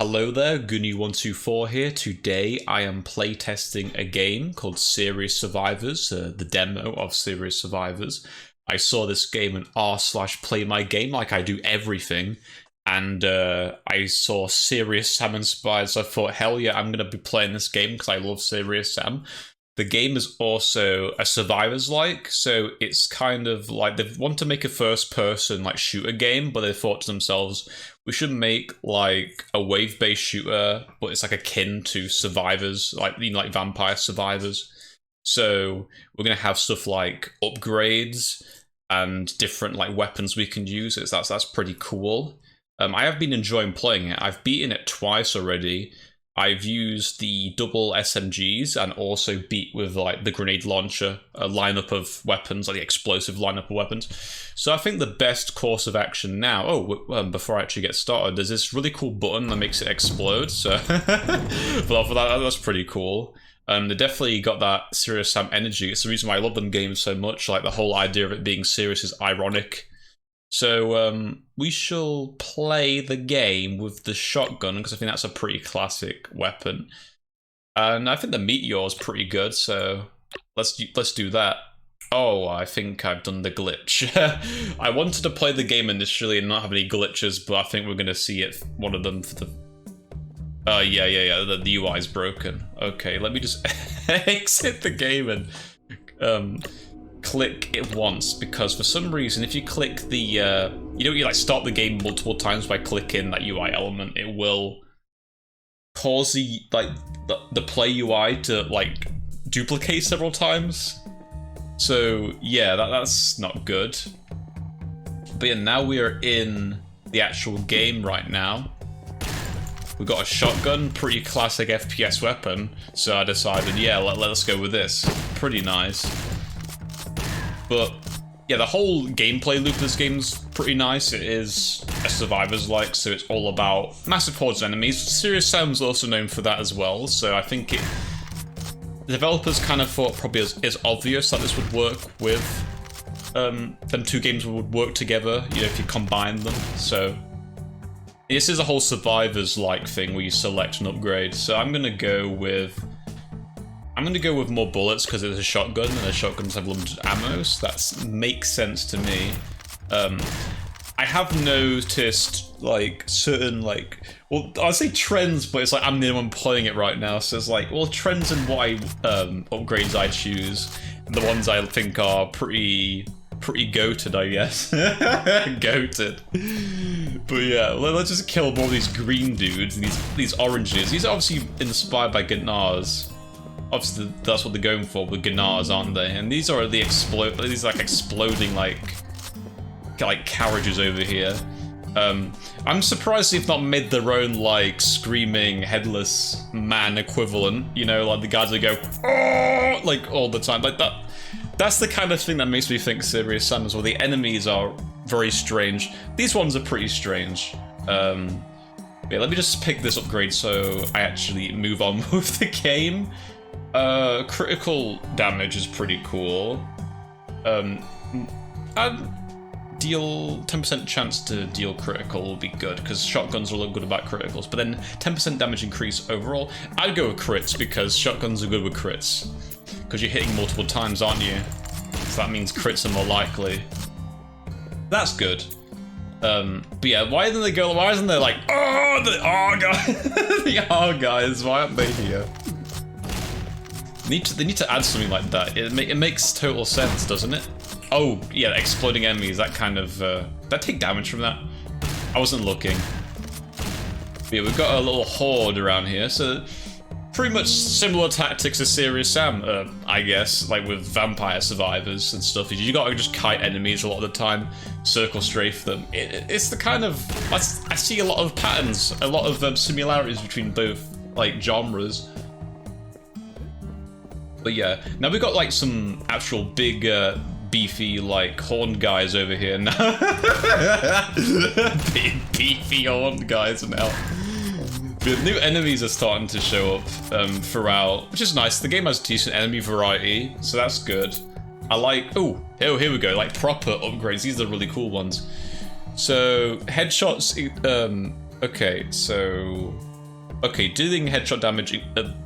Hello there, Goony124 here. Today I am playtesting a game called Serious Survivors, the demo of Serious Survivors. I saw this game in r/playmygame, like I do everything, and I saw Serious Sam inspired, so I thought, hell yeah, I'm going to be playing this game because I love Serious Sam. The game is also a Survivors-like, so it's kind of like they want to make a first-person like shooter game, but they thought to themselves, we should make like a wave-based shooter, but it's like akin to Survivors, like like Vampire Survivors. So we're gonna have stuff like upgrades and different like weapons we can use. That's pretty cool. I have been enjoying playing it. I've beaten it twice already. I've used the double SMGs and also beat with like the grenade launcher, a lineup of weapons, like the explosive lineup of weapons. So I think the best course of action now, before I actually get started, there's this really cool button that makes it explode. So but that's pretty cool. They definitely got that Serious Sam energy. It's the reason why I love them games so much. Like the whole idea of it being serious is ironic. So we shall play the game with the shotgun because I think that's a pretty classic weapon, and I think the meteor is pretty good. So let's do that. Oh, I think I've done the glitch. I wanted to play the game initially and not have any glitches, but I think we're gonna see it. One of them for the. Yeah. The UI is broken. Okay, let me just exit the game and click it once, because for some reason if you click the you like start the game multiple times by clicking that UI element, it will cause the play UI to like duplicate several times. So yeah, that's not good. But yeah, now we are in the actual game right now. We've got a shotgun, pretty classic FPS weapon, so I decided, yeah, let's go with this. Pretty nice. But yeah, the whole gameplay loop of this game's pretty nice. It is a Survivors-like, so it's all about massive hordes of enemies. Serious Sam's also known for that as well, so I think the developers kind of thought probably it's obvious that this would work with them two games would work together, you know, if you combine them. So this is a whole Survivors-like thing where you select an upgrade. So I'm gonna go with more bullets because it's a shotgun, and the shotguns have limited ammo, so that makes sense to me. I have noticed like certain well, I'd say trends, but it's like I'm the only one playing it right now, so it's like, well, trends in what upgrades I choose, and the ones I think are pretty goated, I guess. Goated. But yeah, let's just kill more of these green dudes and these oranges. These are obviously inspired by Gnars. Obviously, that's what they're going for with Gnars, aren't they? And these are the exploding like carriages over here. I'm surprised they've not made their own like screaming headless man equivalent. You know, like the guys that go oh like all the time, like that. That's the kind of thing that makes me think Serious Sam as well. The enemies are very strange. These ones are pretty strange. Yeah, let me just pick this upgrade so I actually move on with the game. Critical damage is pretty cool. I'd deal 10% chance to deal critical will be good, because shotguns are a little good about criticals, but then 10% damage increase overall. I'd go with crits because shotguns are good with crits, because you're hitting multiple times, aren't you? So that means crits are more likely. That's good. But yeah, why isn't they like, oh, the R guys, the R guys, why aren't they here? They need to add something like that. It makes total sense, doesn't it? Oh, yeah, exploding enemies, that kind of... did I take damage from that? I wasn't looking. But yeah, we've got a little horde around here, so... Pretty much similar tactics as Serious Sam, I guess, like with Vampire Survivors and stuff. You gotta just kite enemies a lot of the time, circle strafe them. It's the kind of... I see a lot of patterns, a lot of similarities between both, like, genres. But yeah, now we've got like some actual big, beefy, like, horned guys over here now. Big, beefy horned guys now. But new enemies are starting to show up throughout, which is nice. The game has decent enemy variety, so that's good. I like... Oh, here we go, like proper upgrades. These are really cool ones. So, headshots... okay, so... Okay, dealing headshot damage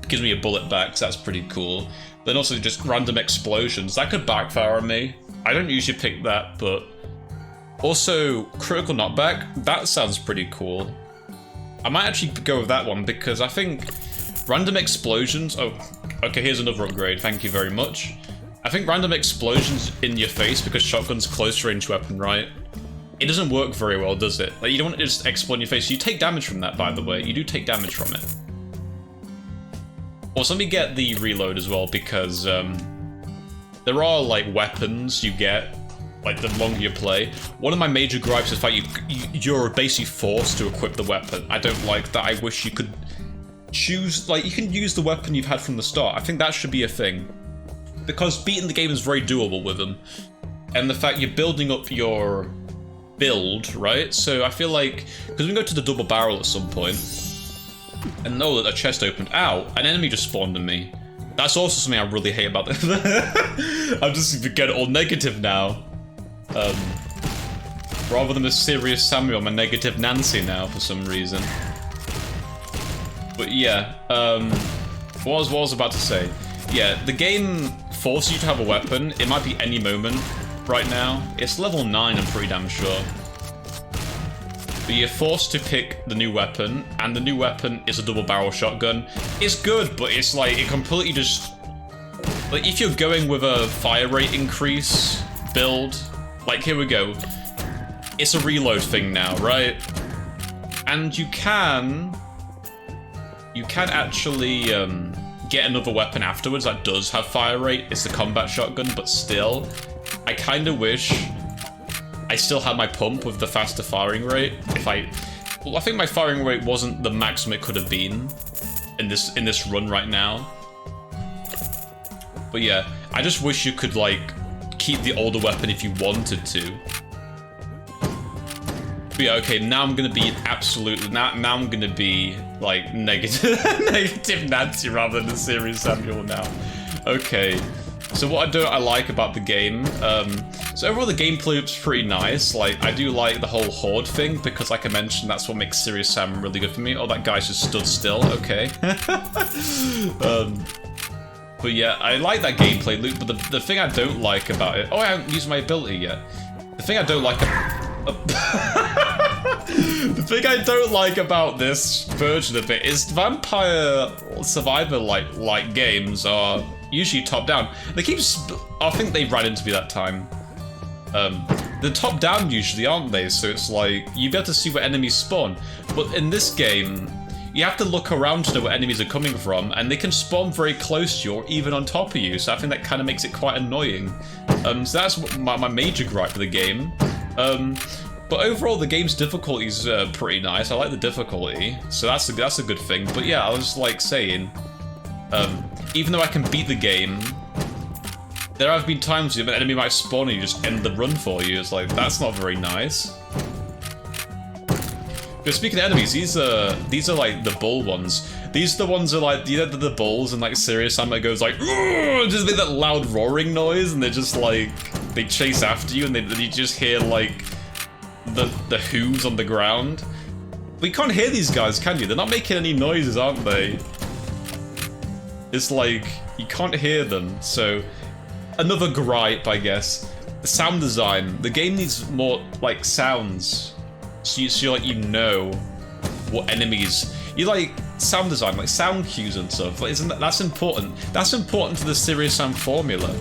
gives me a bullet back, so that's pretty cool. Then also just random explosions. That could backfire on me. I don't usually pick that, but... Also, critical knockback, that sounds pretty cool. I might actually go with that one, because I think random explosions... Oh, okay, here's another upgrade, thank you very much. I think random explosions in your face, because shotgun's close range weapon, right? It doesn't work very well, does it? Like, you don't want to just explode in your face. You take damage from that, by the way. You do take damage from it. Also, let me get the reload as well, because there are, like, weapons you get, like, the longer you play. One of my major gripes is that you're basically forced to equip the weapon. I don't like that. I wish you could choose, like, you can use the weapon you've had from the start. I think that should be a thing. Because beating the game is very doable with them. And the fact you're building up your build, right? So I feel like, because we go to the double barrel at some point, and know that a chest opened. Ow, an enemy just spawned on me. That's also something I really hate about this. I'm just getting all negative now. Rather than a serious Samuel, I'm a negative Nancy now for some reason. But yeah, what I was about to say. Yeah, the game forces you to have a weapon. It might be any moment right now. It's level 9, I'm pretty damn sure. But you're forced to pick the new weapon, and the new weapon is a double barrel shotgun. It's good, but it's like, it completely just... Like, if you're going with a fire rate increase build, like, here we go. It's a reload thing now, right? And you can actually get another weapon afterwards that does have fire rate. It's the combat shotgun, but still, I kind of wish I still had my pump with the faster firing rate. Well, I think my firing rate wasn't the maximum it could have been in this run right now. But yeah, I just wish you could, like, keep the older weapon if you wanted to. But yeah, okay, now I'm gonna be absolutely... Now I'm gonna be, like, negative Nancy rather than serious Samuel now. Okay, so what I like about the game... so overall the gameplay looks pretty nice. Like, I do like the whole horde thing, because like I mentioned, that's what makes Serious Sam really good for me. Oh, that guy's just stood still, okay. But yeah, I like that gameplay loop, but the thing I don't like about it... Oh, I haven't used my ability yet. The thing I don't like... The thing I don't like about this version of it is Vampire Survivor-like games are usually top-down. They keep... I think they ran into me that time. They're top-down usually, aren't they? So it's like, you be able to see where enemies spawn. But in this game, you have to look around to know where enemies are coming from, and they can spawn very close to you or even on top of you, so I think that kind of makes it quite annoying. So that's my major gripe with the game. But overall, the game's difficulty is pretty nice. I like the difficulty, so that's a good thing. But yeah, I was like saying, even though I can beat the game, there have been times when an enemy might spawn and you just end the run for you. It's like, that's not very nice. But speaking of enemies, these are like the bull ones. These are the ones that are like, you know, the bulls and like Serious Sam that goes like, just make that loud roaring noise, and they're just like, they chase after you, and you just hear like the hooves on the ground. But you can't hear these guys, can you? They're not making any noises, aren't they? It's like, you can't hear them, so another gripe, I guess. The sound design. The game needs more like sounds. So you know what enemies... You like sound design, like sound cues and stuff. Like, that's important. That's important to the Serious Sam formula.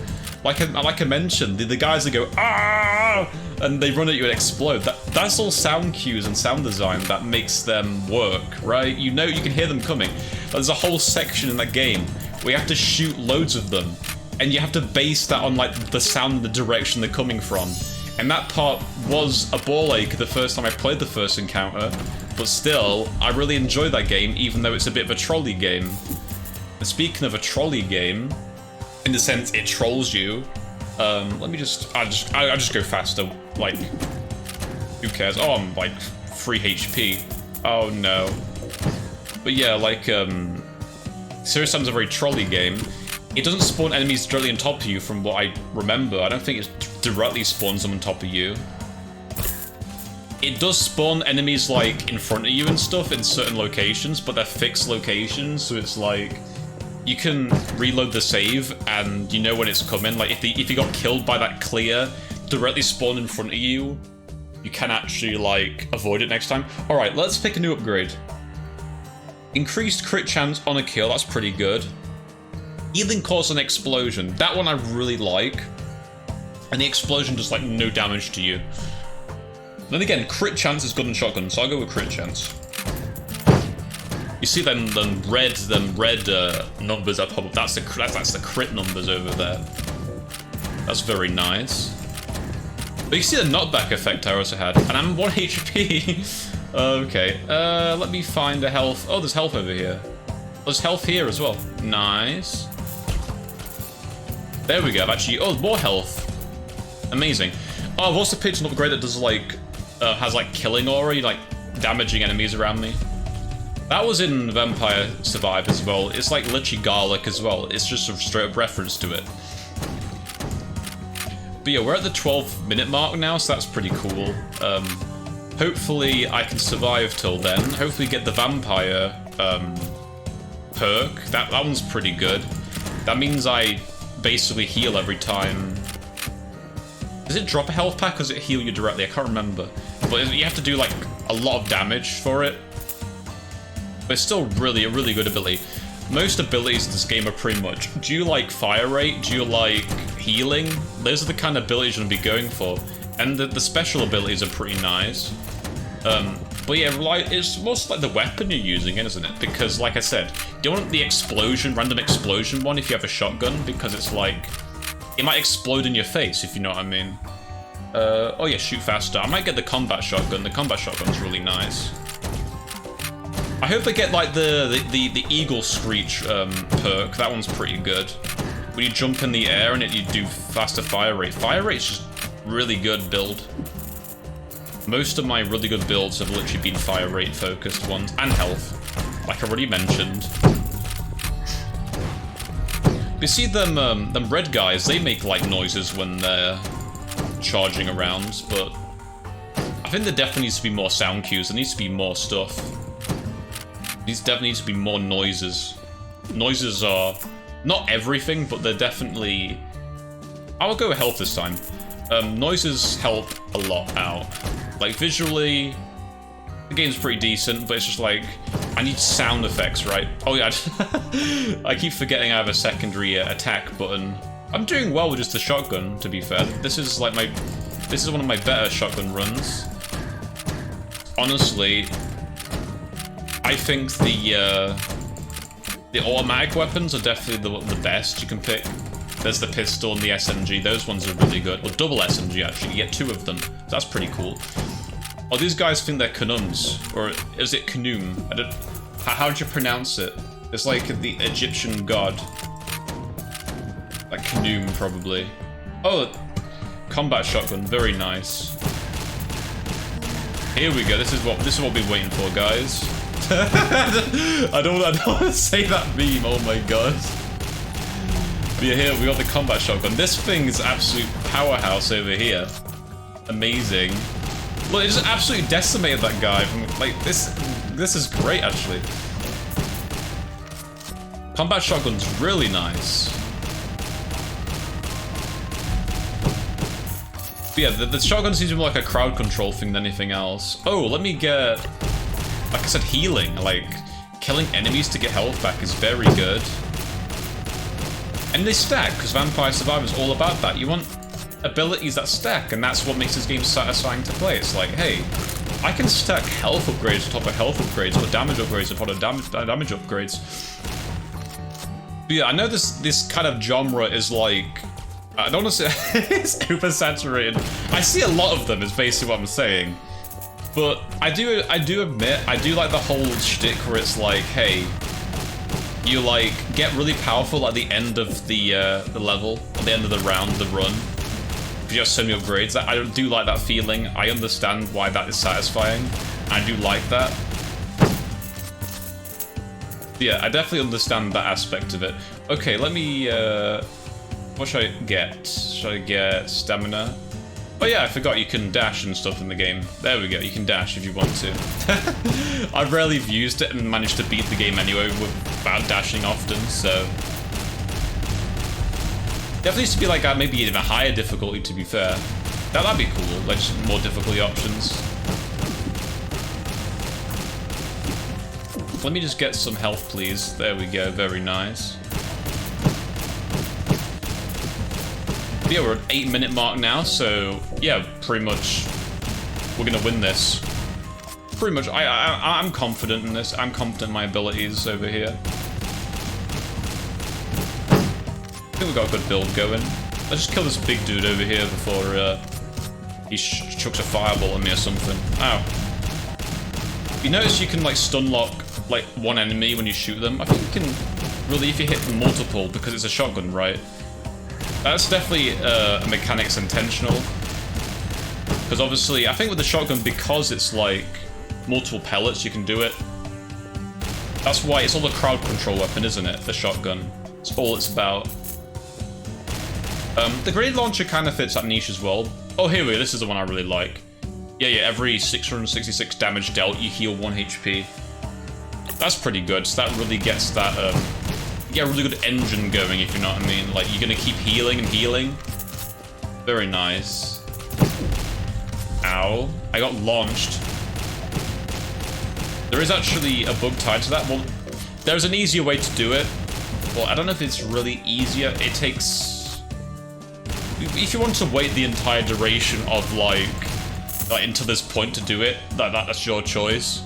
Like I mentioned, the guys that go ah, and they run at you and explode. That's all sound cues and sound design that makes them work, right? You know, you can hear them coming. There's a whole section in that game where you have to shoot loads of them, and you have to base that on like the sound and the direction they're coming from. And that part was a ball ache the first time I played the first encounter, but still, I really enjoyed that game, even though it's a bit of a trolley game. And speaking of a trolley game, in the sense it trolls you, let me just, I just go faster, like, who cares? Oh, I'm like 3 HP. Oh no. But yeah, like, Serious Sam's a very trolley game. It doesn't spawn enemies directly on top of you from what I remember. I don't think it directly spawns them on top of you. it does spawn enemies like in front of you and stuff in certain locations, but they're fixed locations, so it's like you can reload the save and you know when it's coming. Like if you got killed by that clear directly spawned in front of you, you can actually like avoid it next time. All right, let's pick a new upgrade. Increased crit chance on a kill, that's pretty good. Healing cause an explosion, that one I really like. And the explosion does like no damage to you. Then again, crit chance is good in shotgun, so I'll go with crit chance. You see them red numbers that pop up. That's the crit numbers over there. That's very nice. But you see the knockback effect I also had, and I'm 1 HP. Okay, let me find a health. Oh, there's health over here. There's health here as well. Nice. There we go. I've actually, oh, more health. Amazing. Oh, I've also picked an upgrade that does like has like killing aura, like damaging enemies around me. That was in Vampire Survive as well. It's like literally garlic as well. It's just a straight up reference to it. But yeah, we're at the 12-minute mark now, so that's pretty cool. Hopefully I can survive till then. Hopefully get the vampire perk. That one's pretty good. That means I basically heal every time. Does it drop a health pack or does it heal you directly? I can't remember. But you have to do like a lot of damage for it. But it's still really a really good ability. Most abilities in this game are pretty much, do you like fire rate? Do you like healing? Those are the kind of abilities you're going to be going for. And the special abilities are pretty nice. But yeah, it's most like the weapon you're using, isn't it? Because like I said, you don't want the explosion, random explosion one if you have a shotgun, because it's like, it might explode in your face, if you know what I mean. Oh yeah, shoot faster. I might get the combat shotgun. The combat shotgun's really nice. I hope they get like the eagle screech perk. That one's pretty good. When you jump in the air and you do faster fire rate. Fire rate's just really good build. Most of my really good builds have literally been fire rate focused ones, and health, like I already mentioned. You see them red guys, they make like noises when they're charging around, but I think there definitely needs to be more sound cues. There needs to be more stuff. There definitely needs to be more noises. Noises are not everything, but they're definitely... I'll go with health this time. Noises help a lot out. Like visually, the game's pretty decent, but it's just like, I need sound effects, right? Oh yeah, I keep forgetting I have a secondary attack button. I'm doing well with just the shotgun, to be fair. This is like this is one of my better shotgun runs. Honestly, I think the automatic weapons are definitely the best you can pick. There's the pistol and the SMG. Those ones are really good. Or double SMG, actually. You get 2 of them. So that's pretty cool. Oh, these guys think they're Kanums. Or is it Kanum? I don't... How do you pronounce it? It's like the Egyptian god. Like Kanum, probably. Oh, combat shotgun. Very nice. Here we go. This is what we're waiting for, guys. I don't want to say that meme. Oh my god. But yeah, here we got the combat shotgun. This thing is absolute powerhouse over here. Amazing. Look, it just absolutely decimated that guy. Like this is great actually. Combat shotgun's really nice. But yeah, the shotgun seems more like a crowd control thing than anything else. Oh, let me get, like I said, healing. Like killing enemies to get health back is very good. And they stack, because Vampire Survivor is all about that. You want abilities that stack, and that's what makes this game satisfying to play. It's like, hey, I can stack health upgrades on top of health upgrades, or damage upgrades on top of damage upgrades. But yeah, I know this kind of genre is like, I don't want to say, it's oversaturated. I see a lot of them, is basically what I'm saying. But I do admit, I do like the whole shtick where it's like, hey, you like get really powerful at the end of the level, at the end of the round, the run. If you have so many upgrades, I do like that feeling. I understand why that is satisfying. I do like that. But yeah, I definitely understand that aspect of it. Okay, let me. What should I get? Should I get stamina? Oh yeah, I forgot you can dash and stuff in the game. There we go, you can dash if you want to. I've rarely used it and managed to beat the game anyway without dashing often, so... Definitely needs to be like maybe even a higher difficulty, to be fair. That'd be cool, like just more difficulty options. Let me just get some health, please. There we go, very nice. But yeah, we're at 8-minute mark now, so yeah, pretty much we're gonna win this. Pretty much, I'm confident in this. I'm confident in my abilities over here. I think we've got a good build going. Let's just kill this big dude over here before he chucks a fireball at me or something. Ow. You notice you can like stun lock like one enemy when you shoot them? I think you can really if you hit multiple because it's a shotgun, right? That's definitely a mechanic's intentional. Because obviously, I think with the shotgun, because it's like multiple pellets, you can do it. That's why it's all a crowd control weapon, isn't it? The shotgun. It's all it's about. The grenade launcher kind of fits that niche as well. Oh, here we go. This is the one I really like. Yeah, every 666 damage dealt, you heal 1 HP. That's pretty good. So that really gets that, yeah, really good engine going, if you know what I mean. Like, you're gonna keep healing and healing. Very nice. Ow. I got launched. There is actually a bug tied to that. Well, there's an easier way to do it. Well, I don't know if it's really easier. It takes... If you want to wait the entire duration of, like until this point to do it, that's your choice.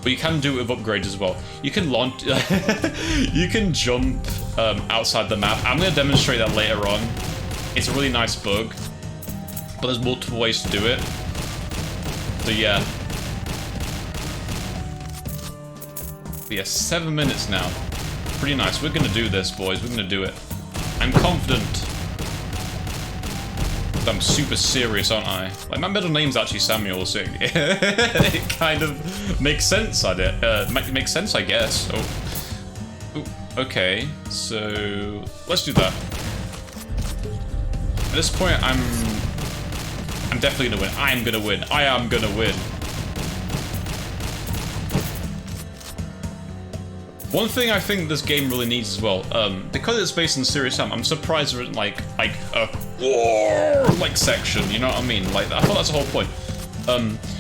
But you can do it with upgrades as well. You can launch... you can jump outside the map. I'm going to demonstrate that later on. It's a really nice bug. But there's multiple ways to do it. So yeah. But yeah, 7 minutes now. Pretty nice. We're going to do this, boys. We're going to do it. I'm confident. I'm super serious, aren't I? Like, my middle name's actually Samuel, so it kind of makes sense, makes sense, I guess. Oh, okay. So let's do that. At this point, I'm definitely gonna win. I am gonna win. I am gonna win. One thing I think this game really needs as well, because it's based on Serious Sam, I'm surprised there isn't like a war like section, you know what I mean? Like, I thought that's the whole point.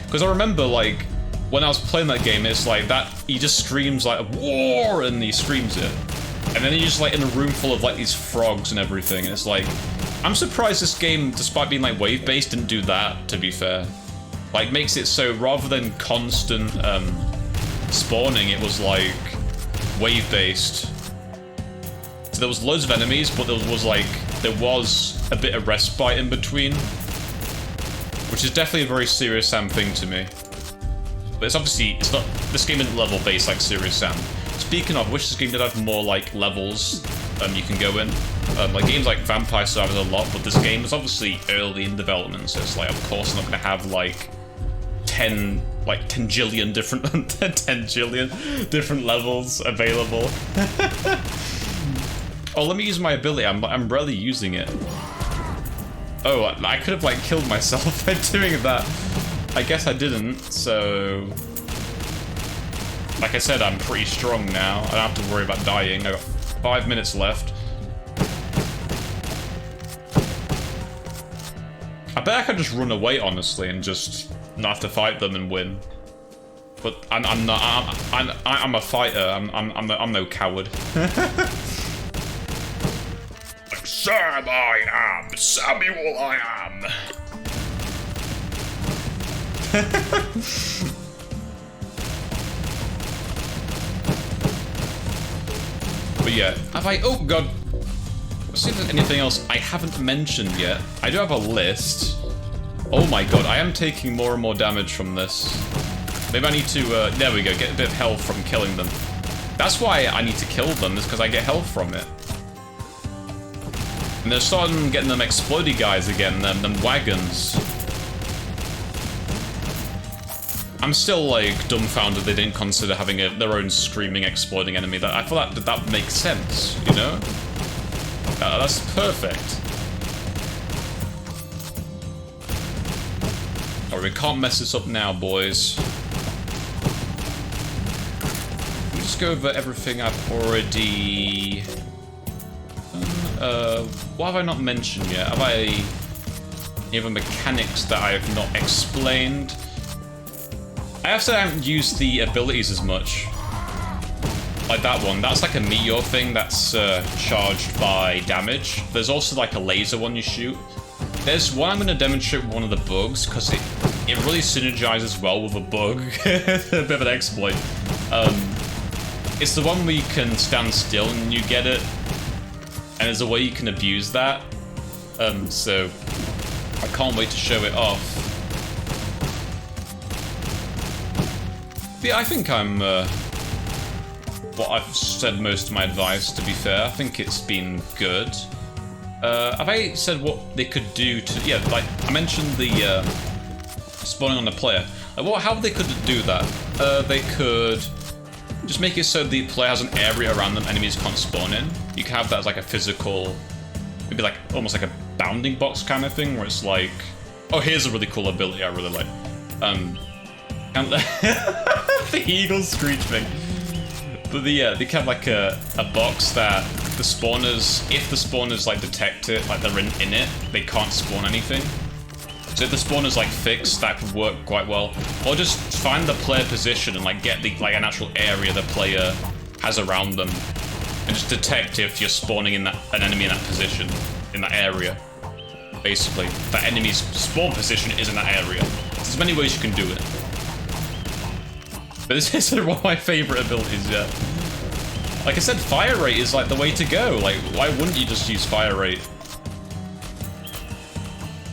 Because I remember like when I was playing that game, it's like that he just screams like war and he screams it, and then he's just like in a room full of like these frogs and everything, and it's like I'm surprised this game, despite being like wave based, didn't do that. To be fair, like makes it so rather than constant spawning, it was like wave-based. So there was loads of enemies, but there was a bit of respite in between, which is definitely a very Serious Sam thing to me. But it's obviously, it's not, this game isn't level-based like Serious Sam. Speaking of, I wish this game did have more like levels you can go in. Like games like Vampire Survivors a lot, but this game is obviously early in development, so it's like, of course, I'm not going to have like 10 jillion different 10 jillion different levels available. Oh, let me use my ability. I'm rarely using it. Oh, I could have like killed myself by doing that. I guess I didn't. So, like I said, I'm pretty strong now. I don't have to worry about dying. I got 5 minutes left. I bet I could just run away, honestly, and just not have to fight them and win. But I'm not. I'm a fighter. I'm no coward. Sam, I am Samuel. I am. But yeah, have I? Oh god. Let's see if there's anything else I haven't mentioned yet. I do have a list. Oh my god, I am taking more and more damage from this. Maybe I need to, there we go, get a bit of health from killing them. That's why I need to kill them, is because I get health from it. And they're starting getting them explodey guys again, them wagons. I'm still, like, dumbfounded they didn't consider having their own screaming, exploding enemy. I thought that makes sense, you know? That's perfect. worry, we can't mess this up now, boys. Let me just go over everything I've already... what have I not mentioned yet? Have I... any other mechanics that I have not explained? I have to say I haven't used the abilities as much. Like that one, that's like a meteor thing that's charged by damage. There's also like a laser one you shoot. There's one I'm going to demonstrate with one of the bugs, because it really synergizes well with a bug. A bit of an exploit. It's the one where you can stand still and you get it. And there's a way you can abuse that. So I can't wait to show it off. But yeah, I think I'm... well, I've said most of my advice, to be fair. I think it's been good. Have I said what they could do to... yeah, like, I mentioned the spawning on the player. Like, how they could do that? They could just make it so the player has an area around them enemies can't spawn in. You can have that as like a physical... maybe like, almost like a bounding box kind of thing, where it's like... oh, here's a really cool ability I really like. The eagle screech thing. But they can have like a box that the spawners, if the spawners like detect it, like they're in it, they can't spawn anything. So if the spawners like fixed, that could work quite well. Or just find the player position and like get the an actual area the player has around them, and just detect if you're spawning in an enemy in that position, in that area. Basically, that enemy's spawn position is in that area. There's many ways you can do it. But this is one of my favorite abilities yet. Like I said, fire rate is like the way to go. Like, why wouldn't you just use fire rate?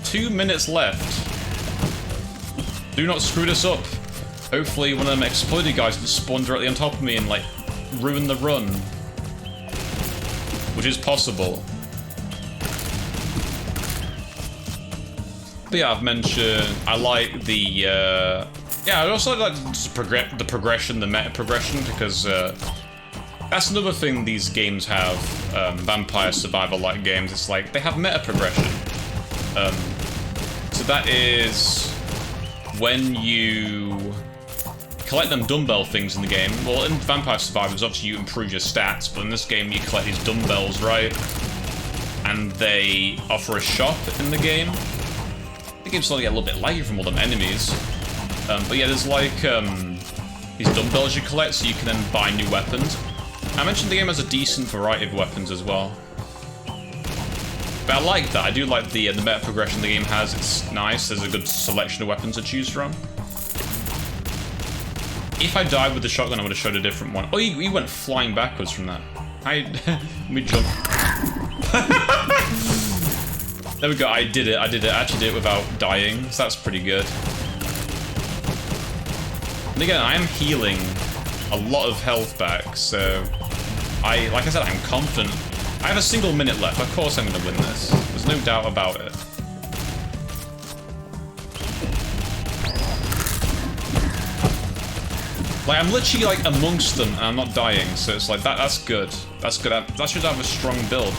2 minutes left. Do not screw this up. Hopefully one of them exploited guys can spawn directly on top of me and like ruin the run. Which is possible. But yeah, I've mentioned I like the yeah, I also like the progression, the meta progression, because that's another thing these games have, vampire survival-like games. It's like, they have meta progression. So that is when you collect them dumbbell things in the game. Well, in Vampire Survivors, obviously you improve your stats, but in this game you collect these dumbbells, right? And they offer a shop in the game. The game's starting to get a little bit laggy from all them enemies. But yeah, there's like these dumbbells you collect so you can then buy new weapons. I mentioned the game has a decent variety of weapons as well. But I like that. I do like the meta progression the game has. It's nice. There's a good selection of weapons to choose from. If I died with the shotgun, I would have showed a different one. Oh, you went flying backwards from that. Let me jump. There we go. I did it. I actually did it without dying. So that's pretty good. And again, I am healing a lot of health back, so like I said, I'm confident. I have a single minute left. Of course I'm going to win this. There's no doubt about it. Like, I'm literally like amongst them and I'm not dying, so it's like that's good. That's good. That should have a strong build.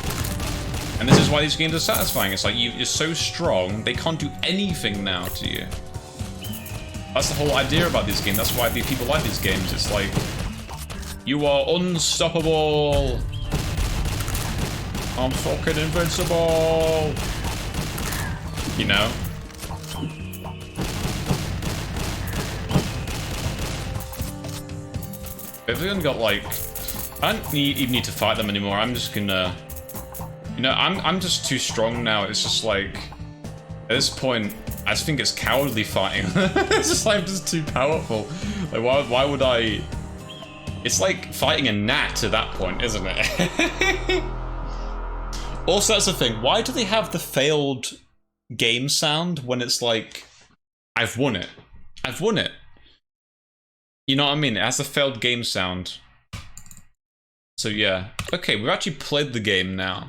And this is why these games are satisfying. It's like you're so strong, they can't do anything now to you. That's the whole idea about these games. That's why people like these games. It's like, you are unstoppable. I'm fucking invincible. You know? Everyone got like, I don't even need to fight them anymore. I'm just gonna, you know, I'm just too strong now. It's just like, at this point, I just think it's cowardly fighting. It's just like, I'm just too powerful. Like, why would I? It's like fighting a gnat at that point, isn't it? Also, that's the thing. Why do they have the failed game sound when it's like, I've won it. I've won it. You know what I mean? It has a failed game sound. So yeah. Okay, we've actually played the game now.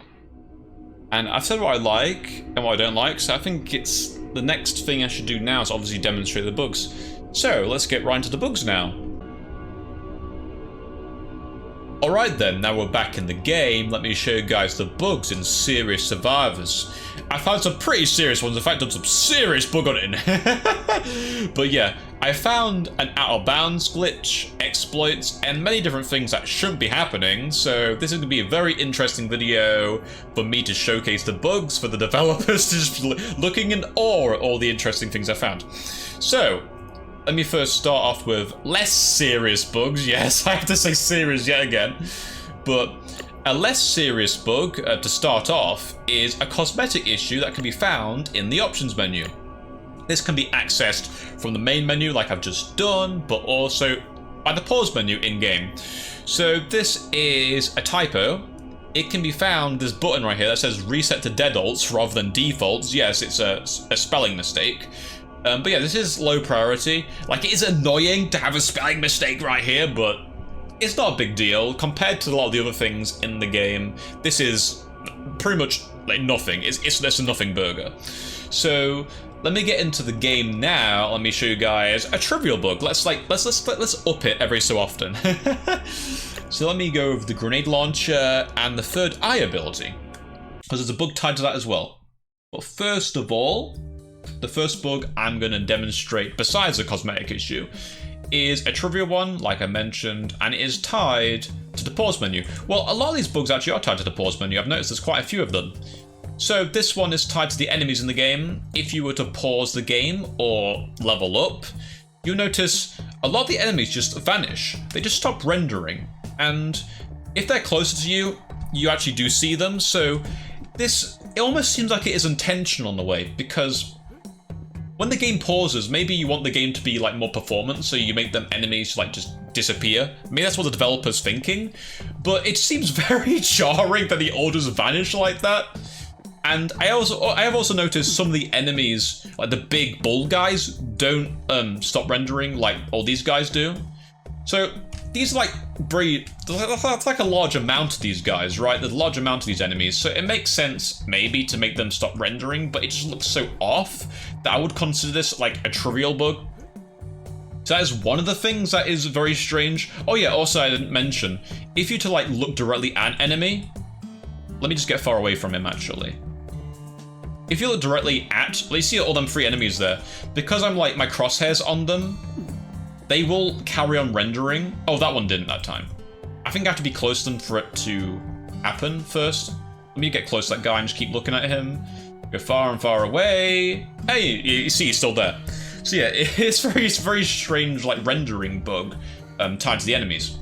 And I've said what I like and what I don't like, so I think it's the next thing I should do now is obviously demonstrate the bugs. So let's get right into the bugs now. Alright then, now we're back in the game. Let me show you guys the bugs in Serious Survivors. I found some pretty serious ones, in fact done some serious bug hunting. But yeah, I found an out of bounds glitch, exploits, and many different things that shouldn't be happening, so this is going to be a very interesting video for me to showcase the bugs, for the developers just looking in awe at all the interesting things I found. So, let me first start off with less serious bugs. Yes, I have to say serious yet again. But a less serious bug to start off is a cosmetic issue that can be found in the options menu. This can be accessed from the main menu like I've just done, but also by the pause menu in-game. So this is a typo. It can be found, this button right here that says reset to deadalts rather than defaults. Yes, it's a spelling mistake. But yeah, this is low priority. Like, it is annoying to have a spelling mistake right here, but it's not a big deal. Compared to a lot of the other things in the game, this is pretty much like nothing. It's a nothing burger. So let me get into the game now. Let me show you guys a trivial bug. Let's up it every so often. So let me go with the grenade launcher and the third eye ability, because there's a bug tied to that as well. But first of all, the first bug I'm going to demonstrate, besides the cosmetic issue, is a trivia one, like I mentioned, and it is tied to the pause menu. Well, a lot of these bugs actually are tied to the pause menu. I've noticed there's quite a few of them. So this one is tied to the enemies in the game. If you were to pause the game or level up, you'll notice a lot of the enemies just vanish. They just stop rendering. And if they're closer to you, you actually do see them. So it almost seems like it is intentional in a way, because when the game pauses, maybe you want the game to be like more performant, so you make them enemies like just disappear. Maybe that's what the developer's thinking, but it seems very jarring that they all just vanish like that. And I have also noticed some of the enemies, like the big bull guys, don't stop rendering like all these guys do. So these are like that's like a large amount of these guys, right? There's a large amount of these enemies, so it makes sense maybe to make them stop rendering, but it just looks so off that I would consider this like a trivial bug. So that is one of the things that is very strange. Oh yeah, also I didn't mention, if you to like look directly at an enemy, let me just get far away from him actually. If you look directly at, you see all them three enemies there, because I'm like my crosshairs on them, they will carry on rendering. Oh, that one didn't that time. I think I have to be close to them for it to happen first. Let me get close to that guy and just keep looking at him. Go far and far away. Hey, you see he's still there. So yeah, it's very strange like rendering bug tied to the enemies.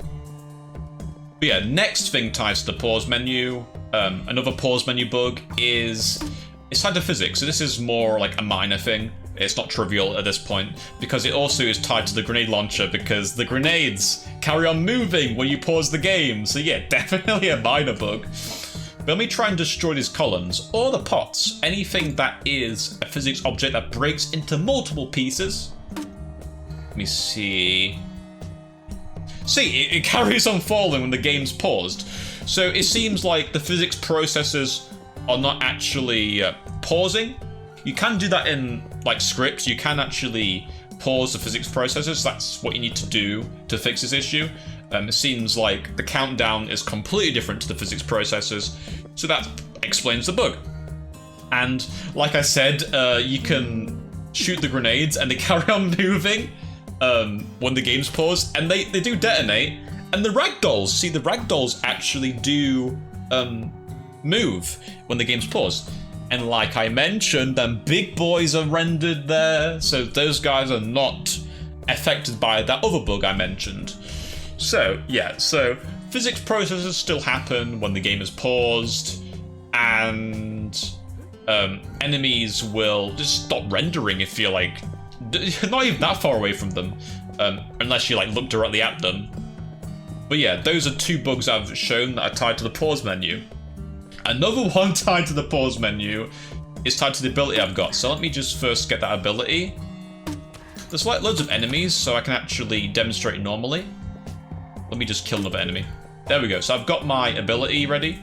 But yeah, next thing tied to the pause menu, another pause menu bug is it's tied to physics. So this is more like a minor thing. It's not trivial at this point, because it also is tied to the grenade launcher, because the grenades carry on moving when you pause the game. So yeah, definitely a minor bug. But let me try and destroy these columns, or the pots, anything that is a physics object that breaks into multiple pieces. Let me see. See, it carries on falling when the game's paused. So it seems like the physics processes are not actually pausing. You can do that in like scripts. You can actually pause the physics processes. That's what you need to do to fix this issue. It seems like the countdown is completely different to the physics processes, so that explains the bug. And like I said, you can shoot the grenades and they carry on moving when the game's paused, and they do detonate. And the ragdolls, see, the ragdolls actually do move when the game's paused. And like I mentioned, them big boys are rendered there, so those guys are not affected by that other bug I mentioned. So yeah, so physics processes still happen when the game is paused, and enemies will just stop rendering if you're like not even that far away from them, unless you like look directly at them. But yeah, those are two bugs I've shown that are tied to the pause menu. Another one tied to the pause menu is tied to the ability I've got. So let me just first get that ability. There's like loads of enemies, so I can actually demonstrate normally. Let me just kill another enemy. There we go. So I've got my ability ready.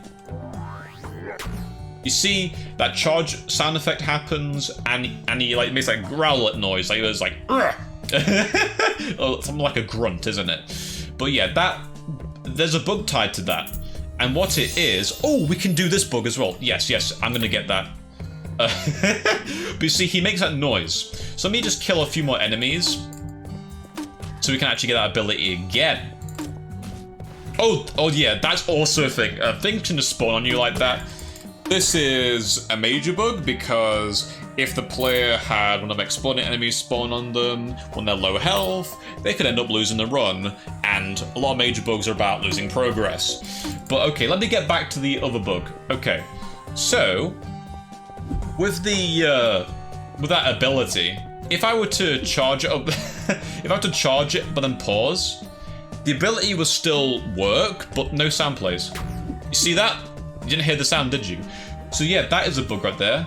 You see that charge sound effect happens, and he like makes that growlet noise. Like it's like, or something like a grunt, isn't it? But yeah, there's a bug tied to that. And what it is... Oh, we can do this bug as well. Yes, I'm going to get that. But you see, he makes that noise. So let me just kill a few more enemies. So we can actually get that ability again. Oh yeah, that's also a thing. Things can just spawn on you like that. This is a major bug because if the player had one of them exploding enemies spawn on them when they're low health, they could end up losing the run, and a lot of major bugs are about losing progress. But okay, let me get back to the other bug. Okay, so with that ability, if I were to charge it up, if I were to charge it but then pause, the ability will still work, but no sound plays. You see that? You didn't hear the sound, did you? So yeah, that is a bug right there.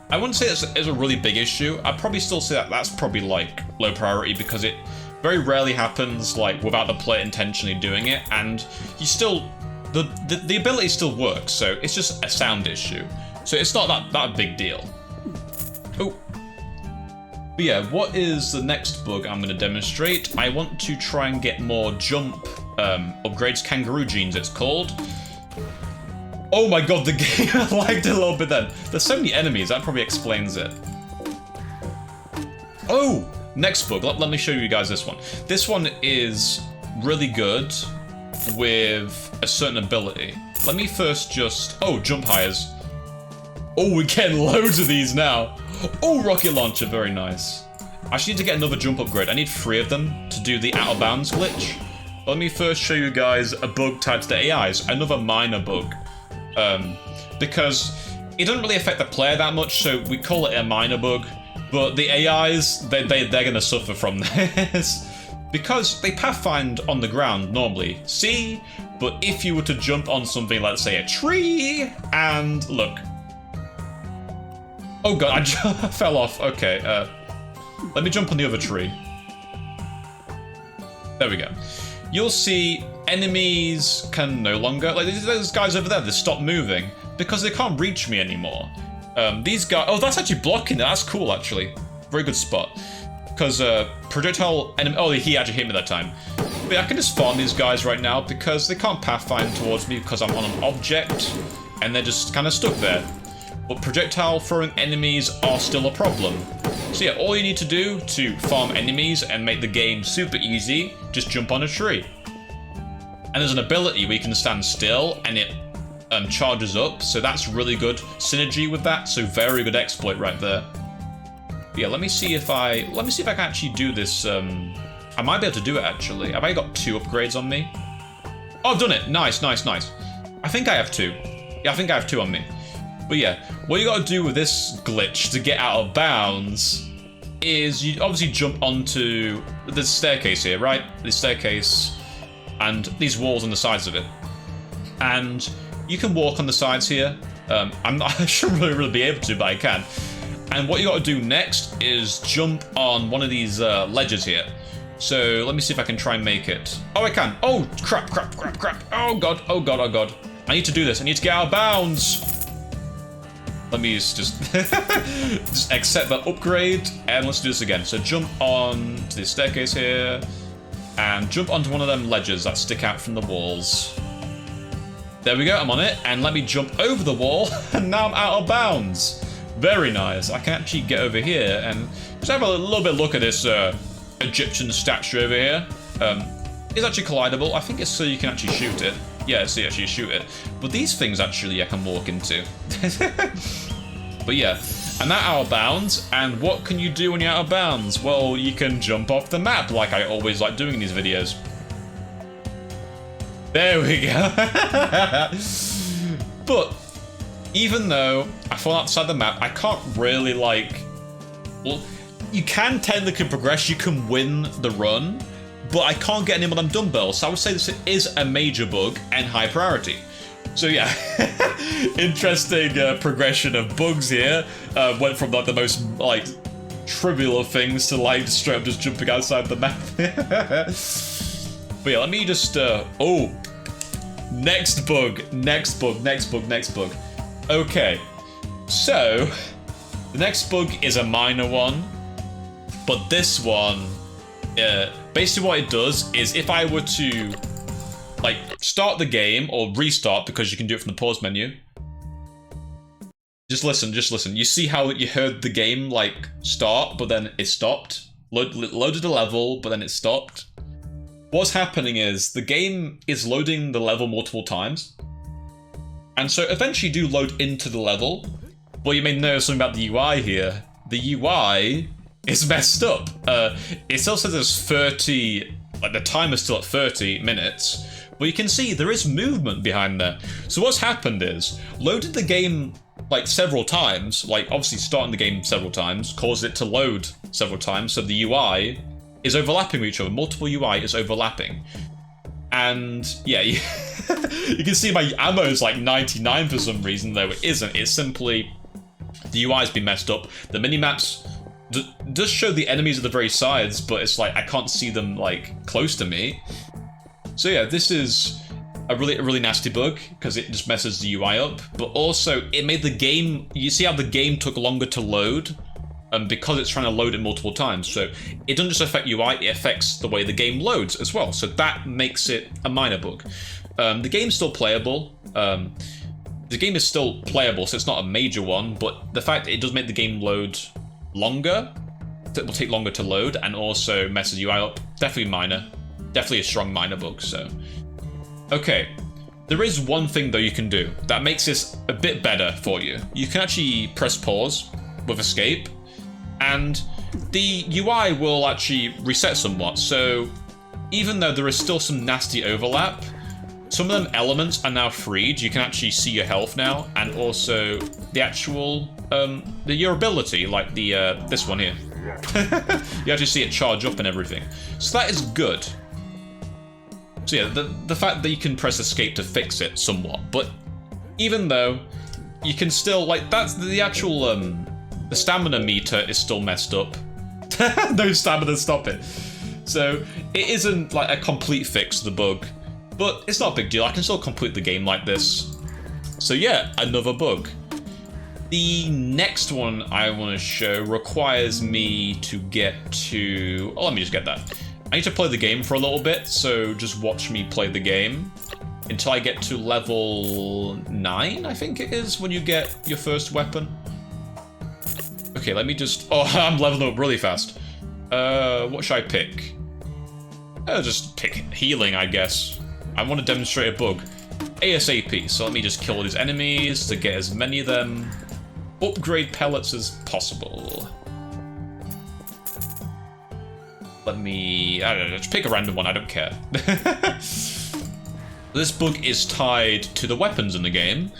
I wouldn't say it's a really big issue. I'd probably still say that that's probably like low priority because it very rarely happens like without the player intentionally doing it, and you still the ability still works. So it's just a sound issue. So it's not that big deal. Oh. But yeah, what is the next bug I'm going to demonstrate? I want to try and get more jump upgrades. Kangeroo Genes, it's called. Oh my god, the game lagged a little bit then. There's so many enemies, that probably explains it. Oh, next bug. Let me show you guys this one. This one is really good with a certain ability. Let me first just... Oh, jump hires. Oh, we're getting loads of these now. Oh, rocket launcher, very nice. I actually need to get another jump upgrade. I need 3 of them to do the out of bounds glitch. Let me first show you guys a bug tied to the AIs, another minor bug. Because it doesn't really affect the player that much, so we call it a minor bug. But the AIs, they're gonna suffer from this. Because they pathfind on the ground normally. See? But if you were to jump on something, let's say a tree, and look. Oh god, I fell off. Okay, let me jump on the other tree. There we go. You'll see enemies can no longer... Like, those guys over there, they stop moving because they can't reach me anymore. These guys... Oh, that's actually blocking it. That's cool, actually. Very good spot. Because projectile enemy... Oh, he actually hit me that time. But yeah, I can just farm these guys right now because they can't pathfind towards me because I'm on an object and they're just kind of stuck there. But projectile throwing enemies are still a problem. So yeah, all you need to do to farm enemies and make the game super easy, just jump on a tree. And there's an ability where you can stand still and it charges up, so that's really good synergy with that, so very good exploit right there. But yeah, let me see if I can actually do this. I might be able to do it actually. Have I got 2 upgrades on me? Oh, I've done it. Nice. I think I have 2. Yeah, I think I have 2 on me. But yeah, what you gotta do with this glitch to get out of bounds is you obviously jump onto the staircase here, right? The staircase and these walls on the sides of it. And you can walk on the sides here. I shouldn't really be able to, but I can. And what you gotta do next is jump on one of these ledges here. So let me see if I can try and make it. Oh, I can. Oh, crap. Oh god. I need to do this. I need to get out of bounds. Let me just accept that upgrade, and let's do this again. So jump on to the staircase here, and jump onto one of them ledges that stick out from the walls. There we go, I'm on it, and let me jump over the wall, and now I'm out of bounds. Very nice. I can actually get over here and just have a little bit of look at this Egyptian statue over here. It's actually collidable. I think it's so you can actually shoot it. Yeah, so you actually shoot it. But these things actually I can walk into. But yeah, and that out of bounds. And what can you do when you're out of bounds? Well, you can jump off the map like I always like doing in these videos. There we go. But even though I fall outside the map, I can't really like... Well, you can technically progress, you can win the run, but I can't get any of them dumbbells, so I would say this is a major bug and high priority. So yeah, interesting progression of bugs here. Went from like the most like trivial of things to like straight up just jumping outside the map. But yeah, let me just oh, next bug. Okay, so the next bug is a minor one, but this one, basically what it does is if I were to like, start the game or restart because you can do it from the pause menu. Just listen, just listen. You see how you heard the game, like, start, but then it stopped? Loaded a level, but then it stopped. What's happening is the game is loading the level multiple times. And so eventually you do load into the level. But you may know something about the UI here. The UI is messed up. It still says there's 30, like the timer's still at 30 minutes. But you can see there is movement behind there. So what's happened is, loaded the game like several times, like obviously starting the game several times, caused it to load several times, so the UI is overlapping with each other. Multiple UI is overlapping. And yeah, you can see my ammo is like 99 for some reason, though it isn't. It's simply the UI's been messed up. The minimaps does show the enemies at the very sides, but it's like I can't see them like close to me. So yeah, this is a really nasty bug because it just messes the UI up. But also it made the game. You see how the game took longer to load, because it's trying to load it multiple times. So it doesn't just affect UI; it affects the way the game loads as well. So that makes it a minor bug. The game's still playable. The game is still playable, so it's not a major one. But the fact that it does make the game load longer, it will take longer to load, and also messes UI up. Definitely minor. Definitely a strong minor bug. So, okay. There is one thing though you can do that makes this a bit better for you. You can actually press pause with escape, and the UI will actually reset somewhat. So even though there is still some nasty overlap, some of them elements are now freed. You can actually see your health now, and also the actual your ability, like the this one here. You actually see it charge up and everything. So that is good. So yeah, the fact that you can press escape to fix it somewhat, but even though you can still, like, that's the actual the stamina meter is still messed up. No stamina, stop it. So it isn't like a complete fix to the bug, but it's not a big deal. I can still complete the game like this. So yeah, another bug. The next one I want to show requires me to get to... Oh, let me just get that. I need to play the game for a little bit, so just watch me play the game until I get to level 9, I think it is, when you get your first weapon. Okay, let me just... Oh, I'm leveling up really fast. What should I pick? I'll just pick healing, I guess. I want to demonstrate a bug. ASAP, so let me just kill all these enemies to get as many of them upgrade pellets as possible. Let me... I don't know, just pick a random one, I don't care. This bug is tied to the weapons in the game,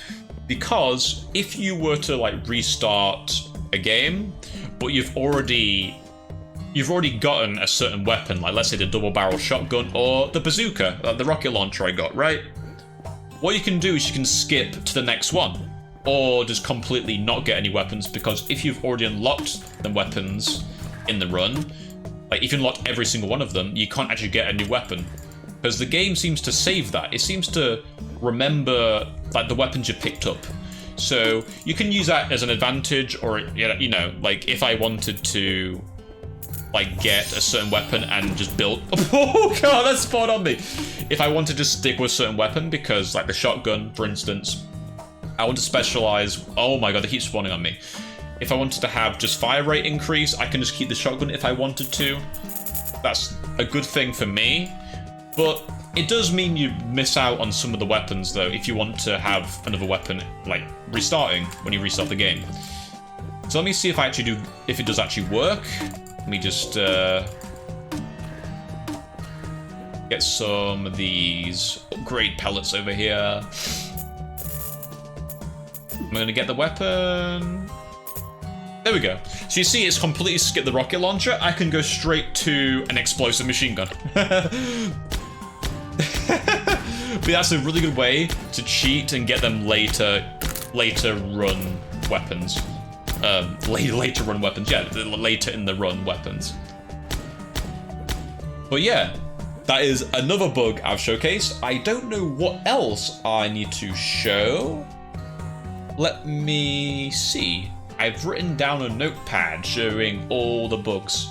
because if you were to, like, restart a game, but you've already gotten a certain weapon, like let's say the double barrel shotgun or the bazooka, the rocket launcher I got, right? What you can do is you can skip to the next one, or just completely not get any weapons, because if you've already unlocked the weapons in the run, like if you unlock every single one of them, you can't actually get a new weapon, because the game seems to save that. It seems to remember like the weapons you picked up. So you can use that as an advantage, or you know, like if I wanted to like get a certain weapon and just build... Oh god, that spawned on me! If I wanted to stick with a certain weapon, because like the shotgun, for instance, I want to specialize... Oh my god, they keep spawning on me. If I wanted to have just fire rate increase, I can just keep the shotgun if I wanted to. That's a good thing for me, but it does mean you miss out on some of the weapons though if you want to have another weapon like restarting when you restart the game. So let me see if if it does actually work. Let me just get some of these upgrade pellets over here. I'm gonna get the weapon. There we go. So you see it's completely skipped the rocket launcher. I can go straight to an explosive machine gun. But that's a really good way to cheat and get them later run weapons. Later run weapons, yeah, later in the run weapons. But yeah, that is another bug I've showcased. I don't know what else I need to show. Let me see. I've written down a notepad showing all the bugs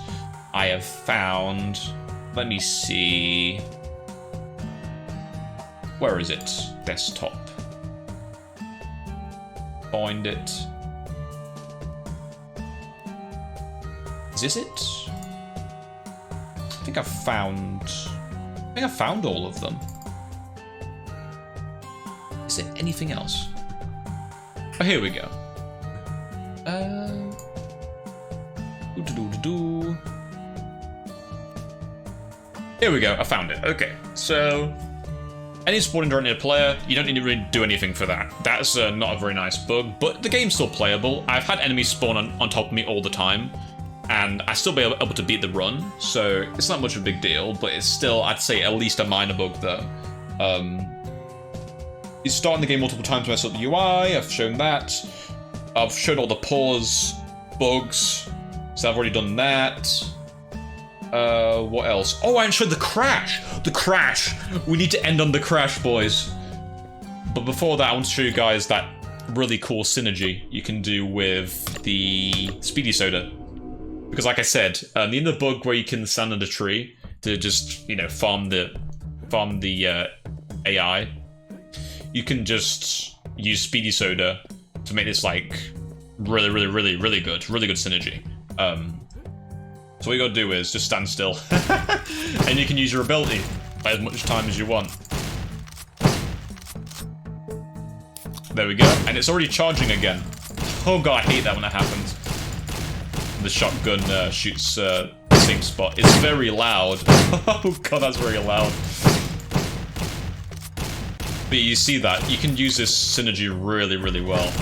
I have found. Let me see. Where is it? Desktop. Find it. Is this it? I think I found all of them. Is there anything else? Oh, here we go. Here we go, I found it. Okay, so any spawning during a player, you don't need to really do anything for that. That's not a very nice bug, but the game's still playable. I've had enemies spawn on top of me all the time, and I still be able to beat the run, so it's not much of a big deal, but it's still, I'd say, at least a minor bug though. You start in the game multiple times to mess up the UI, I've shown that. I've shown all the pause bugs, so I've already done that. What else? Oh, I showed the crash! The crash! We need to end on the crash, boys. But before that, I want to show you guys that really cool synergy you can do with the Speedy Soda. Because like I said, the end of the bug where you can stand under a tree to just, you know, farm the AI, you can just use Speedy Soda to make this like really good synergy. So what you gotta do is just stand still, and you can use your ability by as much time as you want. There we go, and it's already charging again. Oh god, I hate that when that happens. The shotgun shoots the same spot. It's very loud. Oh god, that's very loud. But you see that, you can use this synergy really well.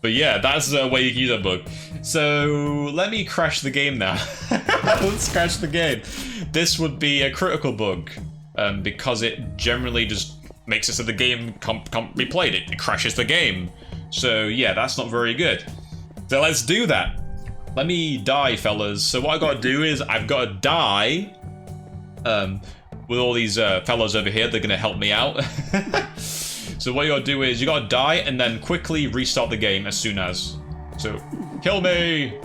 But yeah, that's the way you can use that bug. So let me crash the game now. Let's crash the game. This would be a critical bug, because it generally just makes it so the game can't be played. It crashes the game. So yeah, that's not very good. So let's do that. Let me die, fellas. So what I gotta do is I've gotta die with all these fellas over here. They're gonna help me out. So what you gotta do is you gotta die and then quickly restart the game as soon as. So, kill me!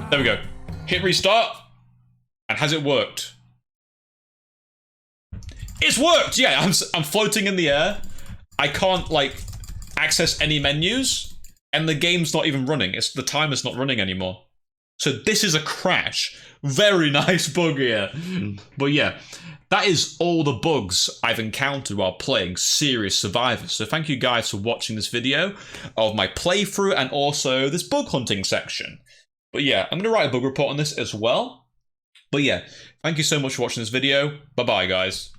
There we go. Hit restart. And has it worked? It's worked! Yeah, I'm floating in the air. I can't, like, access any menus. And the game's not even running. The timer's not running anymore. So this is a crash. Very nice bug here. But yeah. That is all the bugs I've encountered while playing Serious Survivors. So thank you guys for watching this video of my playthrough and also this bug hunting section. But yeah, I'm going to write a bug report on this as well. But yeah, thank you so much for watching this video. Bye-bye, guys.